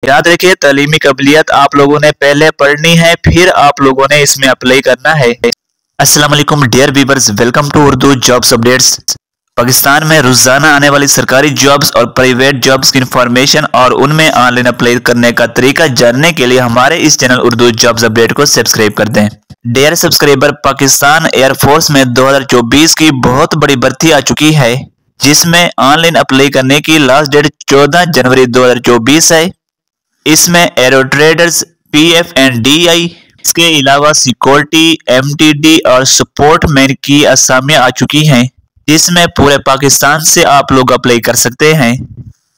याद रखिए तालीमी काबिलियत आप लोगों ने पहले पढ़नी है, फिर आप लोगों ने इसमें अप्लाई करना है। अस्सलाम वालेकुम dear viewers, welcome to Urdu jobs updates. Pakistan में रोजाना आने वाली सरकारी जॉब्स और प्राइवेट जॉब्स की इंफॉर्मेशन और उनमें ऑनलाइन अप्लाई करने का तरीका जानने के लिए हमारे इस चैनल उर्दू जॉब्स अपडेट को सब्सक्राइब कर दें। डियर सब्सक्राइबर, पाकिस्तान एयरफोर्स में 2024 की बहुत बड़ी भर्ती आ चुकी है, जिसमें ऑनलाइन अप्लाई करने की लास्ट डेट 14 जनवरी 2024 है। इसमें एरो ट्रेडर्स, PF&DI, इसके अलावा सिक्योरिटी, MTD और सपोर्ट मैन की असामियां आ चुकी हैं, जिसमें पूरे पाकिस्तान से आप लोग अप्लाई कर सकते हैं।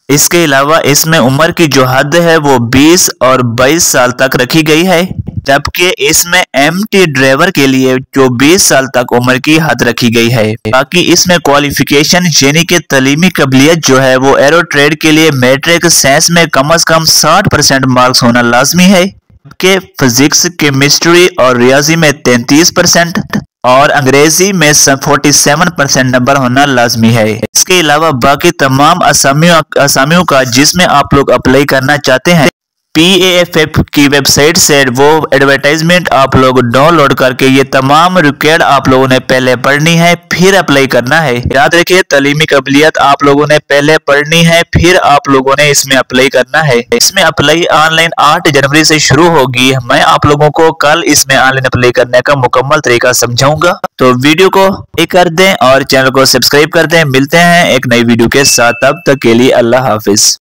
इसके अलावा इसमें उम्र की जो हद है वो 20 और 22 साल तक रखी गई है, जबकि इसमें MT ड्राइवर के लिए जो 20 साल तक उम्र की हद रखी गई है। बाकी इसमें क्वालिफिकेशन यानी कि तालीमी काबिलियत जो है वो एरो ट्रेड के लिए मैट्रिक साइंस में कम से कम 60% मार्क्स होना लाजमी है, जबकि फिजिक्स, केमिस्ट्री और रियाजी में 33% और अंग्रेजी में 47% नंबर होना लाजमी है। इसके अलावा बाकी तमाम असामियों का जिसमें आप लोग अप्लाई करना चाहते हैं, PAFF की वेबसाइट से वो एडवर्टाइजमेंट आप लोग डाउनलोड करके ये तमाम रिक्वायर्ड आप लोगों ने पहले पढ़नी है, फिर अप्लाई करना है। याद रखिए तालीमी काबिलियत आप लोगों ने पहले पढ़नी है, फिर आप लोगों ने इसमें अप्लाई करना है। इसमें अप्लाई ऑनलाइन 8 जनवरी से शुरू होगी। मैं आप लोगों को कल इसमें ऑनलाइन अप्लाई करने का मुकम्मल तरीका समझाऊंगा, तो वीडियो को लाइक कर दें और चैनल को सब्सक्राइब कर दें। मिलते हैं एक नई वीडियो के साथ, तब तक के लिए अल्लाह हाफिज।